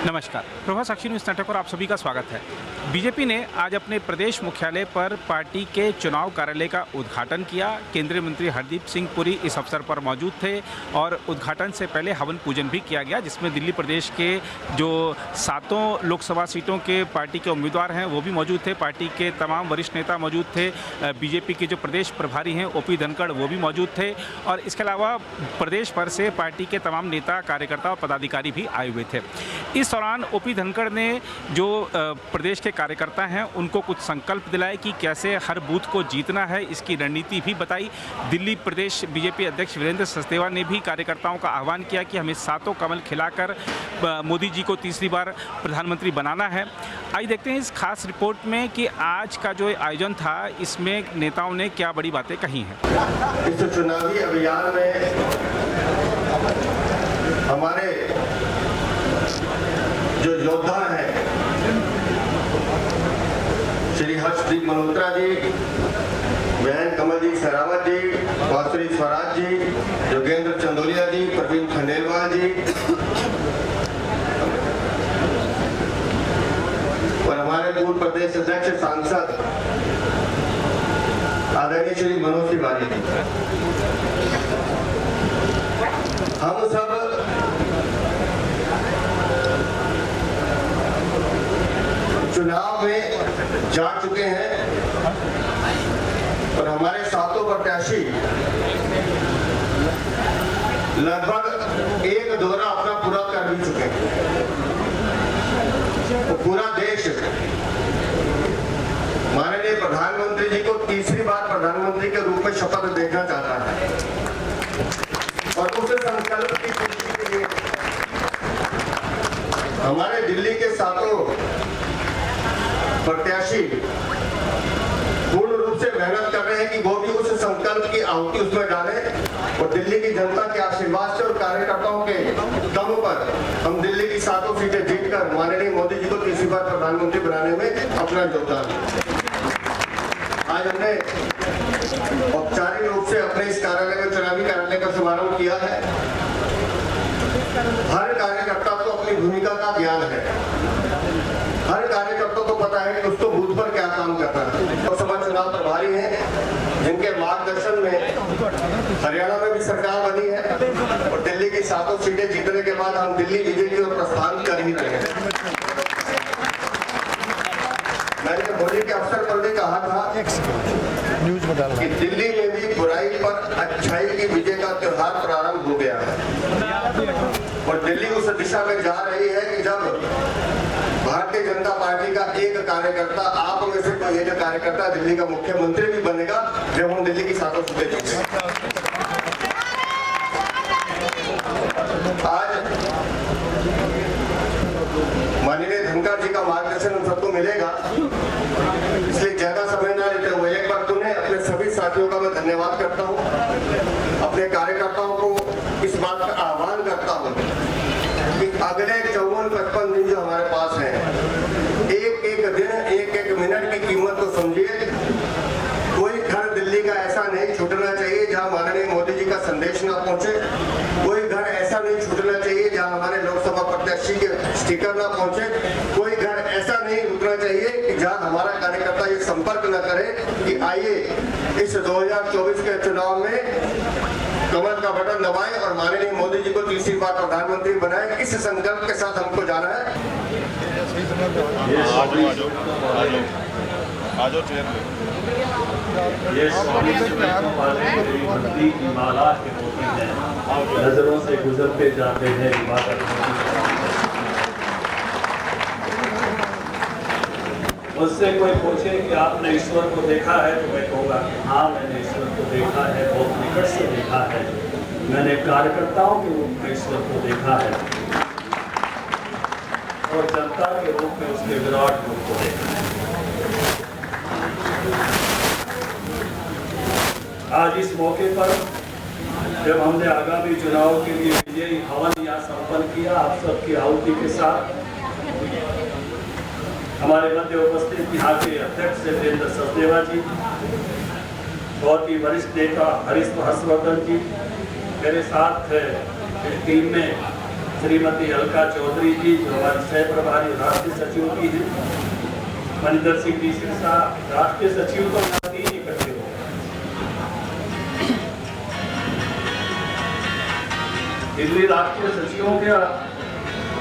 नमस्कार, प्रभा साक्षी news network पर आप सभी का स्वागत है। बीजेपी ने आज अपने प्रदेश मुख्यालय पर पार्टी के चुनाव कार्यालय का उद्घाटन किया। केंद्रीय मंत्री हरदीप सिंह पुरी इस अवसर पर मौजूद थे और उद्घाटन से पहले हवन पूजन भी किया गया, जिसमें दिल्ली प्रदेश के जो 7 लोकसभा सीटों के पार्टी के उम्मीदवार हैं वो भी मौजूद थे। पार्टी के तमाम वरिष्ठ नेता मौजूद थे। बीजेपी के जो प्रदेश प्रभारी हैं ओपी धनखड़ वो भी मौजूद थे और इसके अलावा प्रदेश भर से पार्टी के तमाम नेता, कार्यकर्ता और पदाधिकारी भी आए हुए थे। इस दौरान ओपी धनखड़ ने जो प्रदेश के कार्यकर्ता हैं उनको कुछ संकल्प दिलाए कि कैसे हर बूथ को जीतना है, इसकी रणनीति भी बताई। दिल्ली प्रदेश बीजेपी अध्यक्ष वीरेंद्र सचदेवा ने भी कार्यकर्ताओं का आह्वान किया कि हमें 7 कमल खिलाकर मोदी जी को तीसरी बार प्रधानमंत्री बनाना है। आइए देखते हैं इस खास रिपोर्ट में कि आज का जो आयोजन था इसमें नेताओं ने क्या बड़ी बातें कही हैं। इस चुनावी अभियान में हमारे जो योद्धा हैं श्री हर्षदीप मल्होत्रा जी, बहन कमलजीत शेरावत जी, बांसुरी स्वराज जी, योगेंद्र चंदोलिया जी, प्रवीण खंडेलवाल जी और हमारे पूर्व प्रदेश अध्यक्ष सांसद आदरणीय श्री मनोज तिवारी जी। हम सब चुनाव में जा चुके हैं और हमारे 7 प्रत्याशी लगभग एक दौरा अपना पूरा कर भी चुके हैं। तो पूरा देश माननीय प्रधानमंत्री जी को तीसरी बार प्रधानमंत्री के रूप में शपथ देखना चाहता है और उस संकल्प की पूर्ति के लिए हमारे दिल्ली के 7 प्रत्याशी पूर्ण रूप से मेहनत कर रहे हैं कि वो भी उस संकल्प की आहुति उसमें डालें और दिल्ली की जनता के आशीर्वाद से और कार्यकर्ताओं के दम पर हम दिल्ली की 7 सीटें जीतकर माननीय मोदी जी को तीसरी बार प्रधानमंत्री बनाने में अपना योगदान। आज हमने औपचारिक रूप से अपने इस कार्यालय में चुनावी कार्यालय का शुभारंभ किया है। हर कार्यकर्ता को अपनी भूमिका का ज्ञान है। हर कार्यकर्ता को पता है कि उसको बूथ पर क्या काम करना है। लोकसभा चुनाव प्रभारी हैं जिनके मार्गदर्शन में हरियाणा में भी सरकार बनी है और दिल्ली की 7 सीटें जीतने के बाद हम दिल्ली बीजेपी और प्रस्थान कर ही रहे हैं। मैंने होली के अवसर पर भी कहा था कि दिल्ली में भी बुराई पर अच्छाई की विजय का त्योहार प्रारंभ हो गया है और दिल्ली उस दिशा में जा रही है कि जब भारतीय जनता पार्टी का एक कार्यकर्ता, आप में से कोई एक कार्यकर्ता दिल्ली का मुख्यमंत्री भी बनेगा जब हम दिल्ली की 7 सीटें जीतेंगे। आज माननीय धनखड़ जी का मार्गदर्शन हम सबको मिलेगा, इसलिए ज्यादा समय न लेते हुए एक बार पुनः अपने सभी साथियों का मैं धन्यवाद करता हूँ। अपने कार्यकर्ताओं को इस बात का आह्वान करता हूँ कि अगले 54-55 दिन जो हमारे पास हैं, एक एक दिन, एक एक मिनट की कीमत को समझिए। कोई घर दिल्ली का ऐसा नहीं छूटना चाहिए जहां माननीय मोदी जी का संदेश ना पहुंचे। कोई घर ऐसा नहीं छूटना चाहिए जहां हमारे लोकसभा प्रत्याशी के स्टिकर ना पहुंचे। कोई घर ऐसा नहीं रुकना चाहिए कि जहां हमारा कार्यकर्ता ये संपर्क न करे कि आइए इस 2024 के चुनाव में कमल का बटन दबाएं और माननीय मोदी जी को तीसरी बार प्रधानमंत्री बनाएं। इस संकल्प के साथ हमको जाना है। ये मंत्री की माला के मोती हैं, नजरों से गुजरते जाते हैं। मुझसे कोई पूछे कि आपने ईश्वर को देखा है तो मैं कहूँगा कि हाँ, मैंने ईश्वर को देखा है, बहुत निकट से देखा है। मैंने कार्यकर्ताओं के रूप में ईश्वर को देखा है और जनता के रूप में उसके विराट रूप को देखा है। आज इस मौके पर जब हमने आगामी चुनाव के लिए विजयी हवन यहाँ संपन्न किया, आप सबकी आहुति के साथ हमारे मध्य उपस्थित यहाँ के अध्यक्ष वीरेंद्र सचदेवा जी, बहुत ही वरिष्ठ नेता हर्षवर्धन जी, मेरे साथ टीम में श्रीमती अलका चौधरी जी जो हमारी सह प्रभारी राष्ट्रीय सचिव की हैं, मनिंदर सिंह जी सिरसा राष्ट्रीय सचिव को नाती इकट्ठे हो, दिल्ली राष्ट्रीय सचिवों के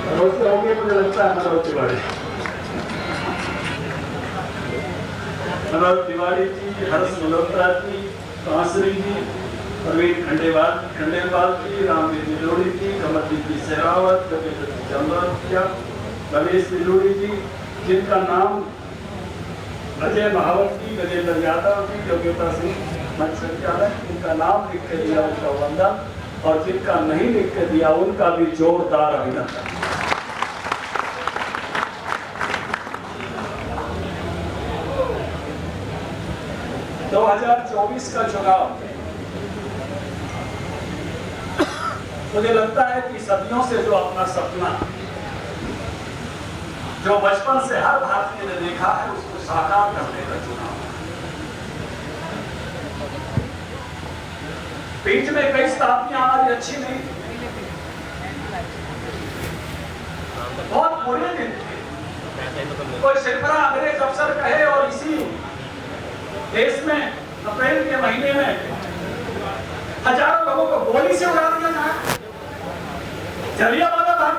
भरोसे होंगे मुझे लगता है मनोज तिवारी जी, हर्ष मल्होत्रा जी, कांसरी जी, प्रवीण खंडेलवाल जी, रामवीर दिलोड़ी जी, कमलजीत जी शेरावत, गजेंद्र चंद्रकिया, रमेश दिलोड़ी जी, जिनका नाम अजय महावत जी, गजेंद्र यादव जी, योग्यता सिंह यादव, जिनका नाम लिख के दिया उनका वंदन, और जिनका नहीं लिख के दिया उनका भी जोरदार अभिनंदन। तो 2024 का चुनाव मुझे लगता है कि सदियों से जो अपना सपना जो बचपन से हर भारतीय ने देखा है उसको साकार करने का चुनाव। बीच में कई शताब्दियां हमारी अच्छी नहीं, बहुत बुरे दिन थे। कोई सिरफरा अंग्रेज अफसर कहे और इसी देश में अप्रैल के महीने में हजारों लोगों को गोली से उड़ा दिया जाए, जलियांवाला बाग,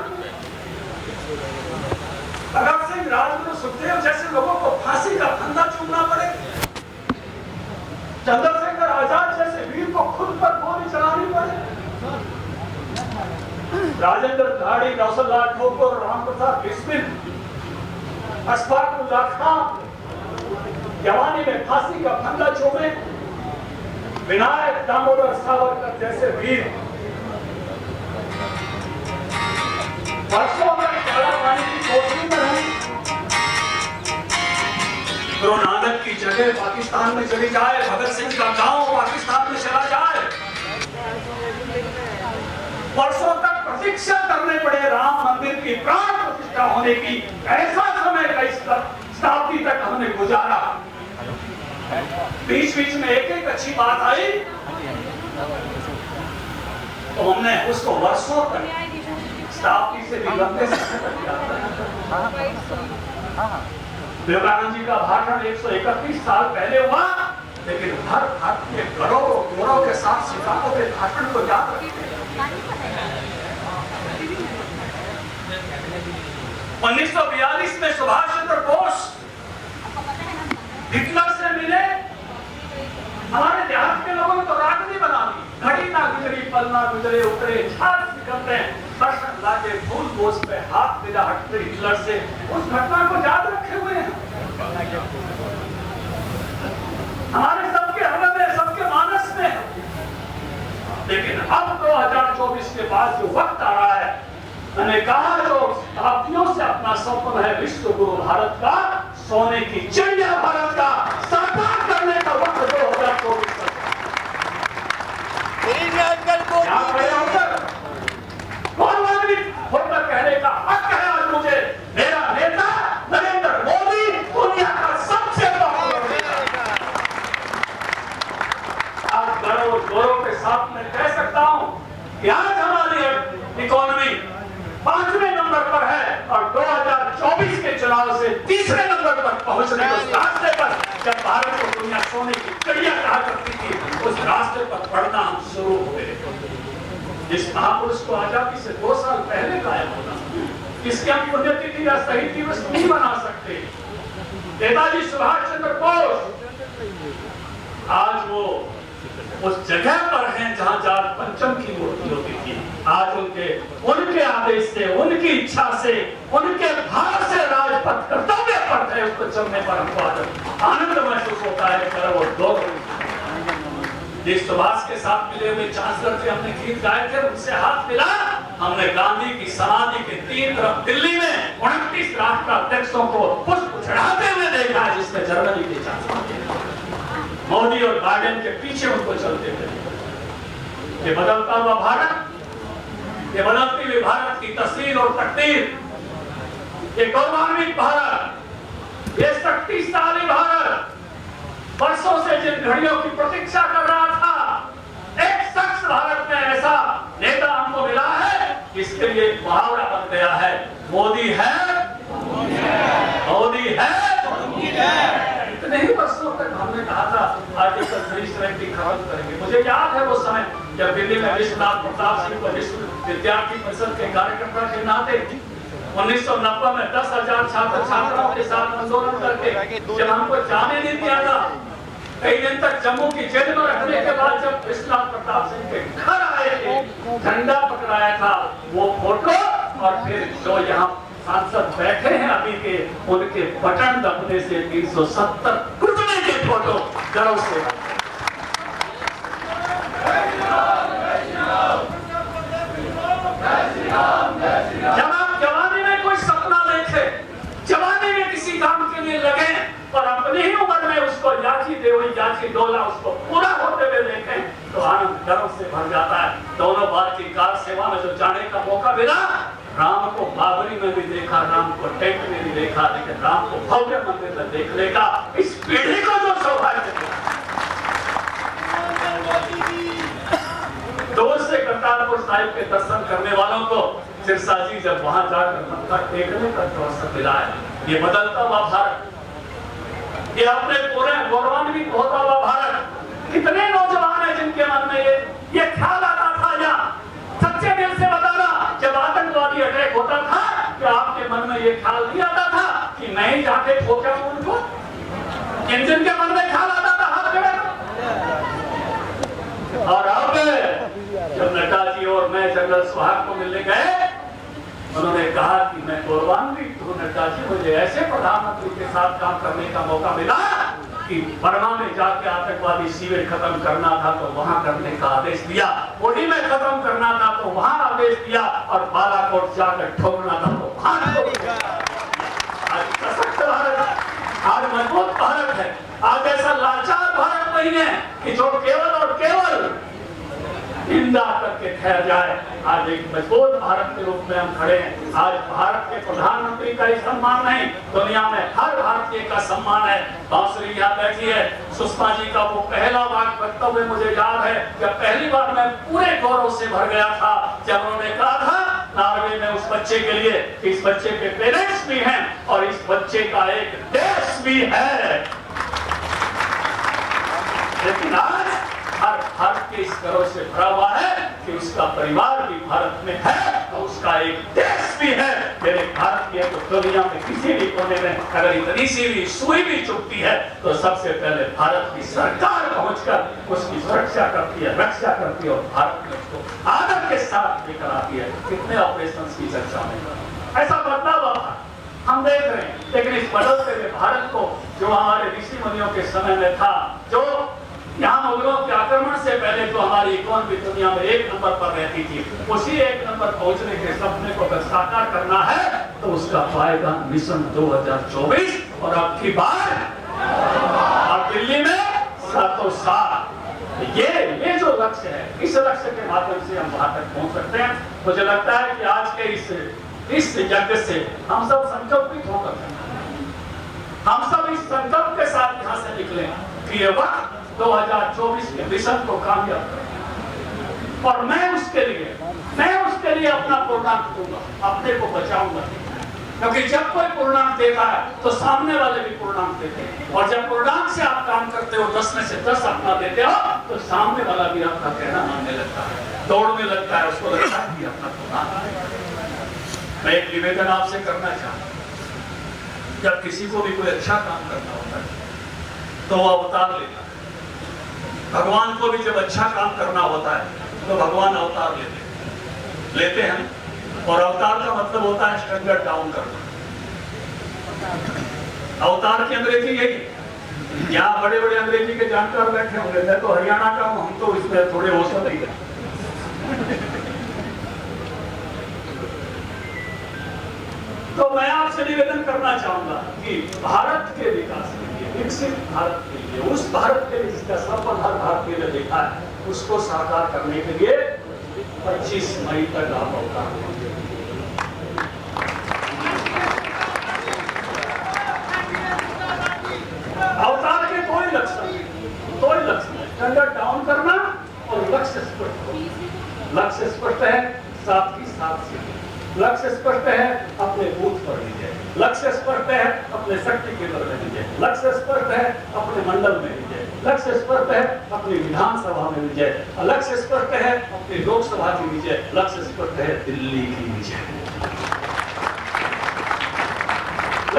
भगत सिंह, राजगुरु, सुखदेव जैसे लोगों को फांसी का फंदा चूमना पड़े, चंद्रशेखर आजाद जैसे वीर को खुद पर गोली चलानी पड़े, राजेंद्र तिवारी, नौसरलाल ठोकर, रामप्रसाद बिस्मिल, अशफाक उल्लाह खान जवानी में फांसी का फंदा चूमे, विनायक दामोदर सावरकर जैसे वीर वर्षों में काला पानी की कोठरी में रहे। गुरु नानक की जगह पाकिस्तान में चली जाए, भगत सिंह का गांव पाकिस्तान में चला जाए, वर्षों तक प्रतीक्षा करने पड़े राम मंदिर की प्राण प्रतिष्ठा होने की, ऐसा समय का इस शताब्दी तक हमने गुजारा। बीच बीच में एक एक अच्छी बात आई तो हमने उसको वर्षों तक शताब्दी से भी लंबे समय तक याद रखा। विवेकानंद जी का भाषण 131 साल पहले हुआ, लेकिन हर भारतीय करोड़ों के साथ सितारों के भाषण को याद रखते हैं। 1942 में सुभाष चंद्र बोस हिटलर से मिले, हमारे देहात के लोगों ने तो राजनीति बना दी, घड़ी ना गुजरी पल ना गुजरे उतरे झाड़ निकलते दर्शन लाके फूल बोस पे हाथ मिला हटते हिटलर से, उस घटना को याद रखे हुए हैं हमारे सबके हृदय में, सबके मानस में। लेकिन अब 2024 के बाद जो वक्त आ रहा है, मैंने कहा जो शताब्दियों से अपना स्वप्न है विश्व गुरु भारत का, सोने की चिड़िया भारत का साकार करने का वक्त 2024 का। होकर कहने का हक है आज मुझे, मेरा नेता नरेंद्र मोदी दुनिया का सबसे आज गौरव के साथ मैं कह सकता हूं कि आज हमारी इकोनॉमी 5वें नंबर पर है और 2024 के चुनाव से 3रे नंबर पर पहुंचने के रास्ते पर, जब भारत को दुनिया सोने की चिड़िया कहा करती थी, उस रास्ते पर बढ़ना हम शुरू हो गए। जिस महापुरुष को आजादी से 2 साल पहले गायब होना, इसकी हम पुण्यतिथि या शहीद दिवस नहीं बना सकते। नेताजी सुभाष चंद्र बोस आज वो उस जगह पर हैं जहां जाट पंचम की मूर्ति होती थी। आज उनके आदेश से, उनकी इच्छा से, उनके भाव से राजपथ कर्तव्य पर थे, उसको चलने पर हमको आनंद महसूस होता है, गर्व और गौरव। जिस सुभाष के साथ मिले हुए चांसलर थे, हमने गीत गाए थे, उनसे हाथ मिला, हमने गांधी की समाधि के 3 तरफ दिल्ली में 29 राष्ट्राध्यक्षों को पुष्प चढ़ाते हुए देखा, जिसमें जर्मनी के चांसलर थे, मोदी और बाइडेन के पीछे उनको चलते थे। ये बदलता हुआ भारत, ये बदलती हुई भारत की तस्वीर और तकदीर, ये गौरवान्वित भारत, ये शक्तिशाली भारत, वर्षों से जिन घड़ियों की प्रतीक्षा कर रहा था, एक शख्स भारत में ऐसा नेता हमको मिला है, जिस इसके लिए एक मुहावरा बन गया है, मोदी है, मोदी है। इतने ही वर्षों तक हमने कहा था आर्टिकल 370 खत्म करेंगे। मुझे याद है वो समय जब दिल्ली में विश्वनाथ प्रताप सिंह को विश्व विद्यार्थी परिषद के कार्यकर्ता के नाते 1990 में 10,000 छात्र छात्राओं के साथ आंदोलन करके जब हमको जाने नहीं दिया था, कई दिन तक जम्मू की जेल में रखने के बाद जब विश्वनाथ प्रताप सिंह के घर आए थे, झंडा पकड़ाया था, वो फोटो और फिर जो यहाँ सांसद बैठे हैं अभी के, उनके बटन दबने से 370 घुटने के फोटो गर्व से। जब आप जवानी में कोई सपना देखे, जवानी में किसी काम के लिए लगे और अपनी ही उम्र में उसको याची देवई याची डोला उसको पूरा होते हुए देखें तो आनंद गर्व से भर जाता है। दोनों बार की कार सेवा में जो जाने का मौका मिला, राम को बाबरी में भी देखा, राम को टेंट में भी देखा, लेकिन राम को भव्य मंदिर में देखने का इस पीढ़ी को जो सौभाग्य मिला। दूर से करतारपुर साहिब के दर्शन करने वालों को सिरसा जी जब वहां जाकर मत्था टेकने का अवसर मिला है। ये बदलता हुआ भारत, ये अपने पूरे गौरवान्वित होता हुआ भारत, कितने नौजवान हैं जिनके मन में ये ख्याल आता था, या सच्चे दिल से बताना, जब आतंकवादी अटैक होता था कि आपके मन में ये ख्याल नहीं आता था कि मैं ही जाके ठोका उनको? जिनके मन में ख्याल आता था हाथ खड़े। और अब जब नड्डा जी और मैं जनरल सुहाग को मिलने गए, उन्होंने कहा कि मैं गौरवान्वित हूं नड्डा जी, मुझे ऐसे प्रधानमंत्री के साथ काम करने का मौका मिला कि बर्मा में जाके आतंकवादी शिविर खत्म करना था तो वहां करने का आदेश दिया, ओडी में खत्म करना था तो वहां आदेश दिया, और बालाकोट जाकर ठोकना था तो वहां ठोक दिया। आज सशक्त भारत, आज मजबूत भारत है, आज ऐसा लाचार भारत नहीं है कि जो केवल और केवल निंदा करके ठहर जाए। आज एक मजबूत भारत के रूप में हम खड़े हैं। आज भारत के प्रधानमंत्री का ही सम्मान नहीं, दुनिया में हर भारतीय का सम्मान है। बांसुरी यहाँ बैठी है, सुषमा जी का वो पहला वाक्य वक्तव्य मुझे याद है, जब पहली बार मैं पूरे गौरव से भर गया था जब उन्होंने कहा था नॉर्वे में उस बच्चे के लिए, इस बच्चे के पेरेंट्स भी हैं और इस बच्चे का एक देश भी है। लेकिन आज हर भारत के इस गर्व से भरा हुआ है कि उसका परिवार भी भारत में है तो उसका एक देश भी है। मेरे भारत की तो दुनिया में किसी भी कोने में अगर इतनी सी भी सुई भी चुभती है तो सबसे पहले भारत की सरकार पहुंचकर उसकी सुरक्षा करती है, रक्षा करती है और भारत में उसको आदर के साथ लेकर आती है। कितने ऑपरेशन की चर्चा में ऐसा बदलाव था हम देख रहे हैं, लेकिन इस बदलते हुए भारत को जो हमारे ऋषि मुनियों के समय में था, जो यहाँ मुगलों के आक्रमण से पहले जो हमारी इकोनॉमी दुनिया में एक नंबर पर रहती थी, उसी एक नंबर पहुंचने के सपने को अगर साकार करना है तो उसका पाएगा मिशन 2024 और अब की बार अब दिल्ली में 707। ये जो लक्ष्य है, इस लक्ष्य के माध्यम से हम वहां तक पहुंच सकते हैं। मुझे लगता है कि आज के इस यज्ञ से हम सब संकल्पित होकर, हम सब इस संकल्प के साथ यहाँ से निकले कि ये वक्त 2024 के मिशन को कामयाब करें और मैं उसके लिए अपना पूर्णांक दूंगा, अपने को बचाऊंगा। क्योंकि जब कोई पूर्णांक देता है तो सामने वाले भी पूर्णांक देते हैं, और जब पूर्णांक से आप काम करते हो, 10 में से 10 अपना देते हो, तो सामने वाला भी आपका कहना मानने लगता है, दौड़ने लगता है, उसको लगता है कि अपना पूर्णांक। मैं एक निवेदन आपसे करना चाहता हूं, जब किसी को भी कोई अच्छा काम करना होता है तो वो अवतार लेता है। भगवान को भी जब अच्छा काम करना होता है तो भगवान अवतार लेते हैं, और अवतार का मतलब होता है स्टैंडर्ड डाउन करना। अवतार की अंग्रेजी यही, यहाँ बड़े बड़े अंग्रेजी के जानकार बैठे होंगे, मैं तो हरियाणा का हूं, हम तो इसमें थोड़े हो सकते हैं। तो मैं आपसे निवेदन करना चाहूंगा कि भारत के विकास के लिए, विकसित भारत के लिए, उस भारत के लिए जिसका सपना हर भारतीय ने देखा है, उसको साकार करने के लिए 25 मई तक आप अवतार लेंगे। अवतार के दो ही लक्ष्य, स्टैंडर्ड डाउन करना और लक्ष्य स्पष्ट है, साथ ही साथ साथ सीखे। लक्ष्य स्पष्ट है, अपने बूथ पर विजय। लक्ष्य स्पष्ट है, अपने शक्ति केंद्र में विजय। लक्ष्य स्पष्ट है, अपने मंडल में विजय। लक्ष्य स्पष्ट है, अपनी विधानसभा में विजय। लक्ष्य स्पष्ट है, अपनी लोकसभा की विजय। लक्ष्य स्पष्ट है, दिल्ली की विजय।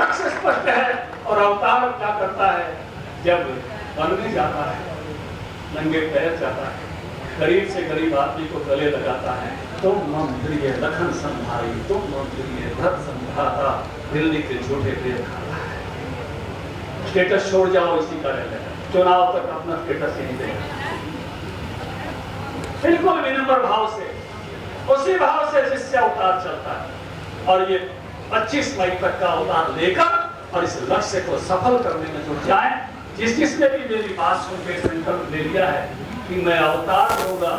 लक्ष्य स्पष्ट है और अवतार क्या करता है, जब वन में जाता है, नंगे पैर जाता है, गरीब से गरीब आदमी को गले लगाता है, तुम मंत्री है लखन संभारी, तुम मंत्री है भरत संभारा, दिल्ली के झूठे पेड़ खाता है। स्टेटस छोड़ जाओ इसी कार्यालय, चुनाव तक अपना स्टेटस यहीं देगा। बिल्कुल विनम्र भाव से, उसी भाव से जिससे अवतार चलता है, और ये 25 मई तक का अवतार लेकर और इस लक्ष्य को सफल करने में जुट जाए। जिसने भी मेरी बात सुन के संकल्प ले लिया है कि मैं अवतार दूंगा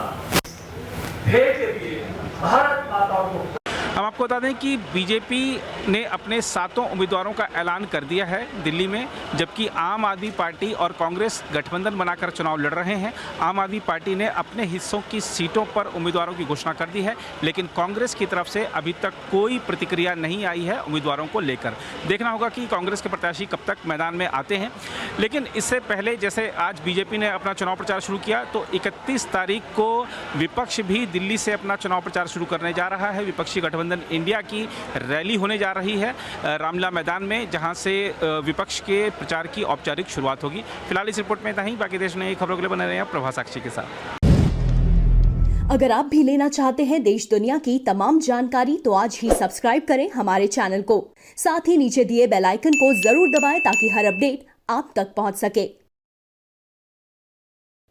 देश के लिए, भारत माता को। हम आपको बता दें कि बीजेपी ने अपने 7 उम्मीदवारों का ऐलान कर दिया है दिल्ली में, जबकि आम आदमी पार्टी और कांग्रेस गठबंधन बनाकर चुनाव लड़ रहे हैं। आम आदमी पार्टी ने अपने हिस्सों की सीटों पर उम्मीदवारों की घोषणा कर दी है, लेकिन कांग्रेस की तरफ से अभी तक कोई प्रतिक्रिया नहीं आई है उम्मीदवारों को लेकर। देखना होगा कि कांग्रेस के प्रत्याशी कब तक मैदान में आते हैं। लेकिन इससे पहले जैसे आज बीजेपी ने अपना चुनाव प्रचार शुरू किया, तो 31 तारीख को विपक्ष भी दिल्ली से अपना चुनाव प्रचार शुरू करने जा रहा है। विपक्षी गठबंधन इंडिया की रैली होने जा रही है रामलीला मैदान में, जहां से विपक्ष के प्रचार की औपचारिक शुरुआत होगी। फिलहाल इस रिपोर्ट में इतना ही। बाकी देश में खबरों के लिए बने रहे हैं प्रभा साक्षी के साथ। अगर आप भी लेना चाहते हैं देश दुनिया की तमाम जानकारी, तो आज ही सब्सक्राइब करें हमारे चैनल को। साथ ही नीचे दिए बेल आइकन को जरूर दबाएं ताकि हर अपडेट आप तक पहुंच सके।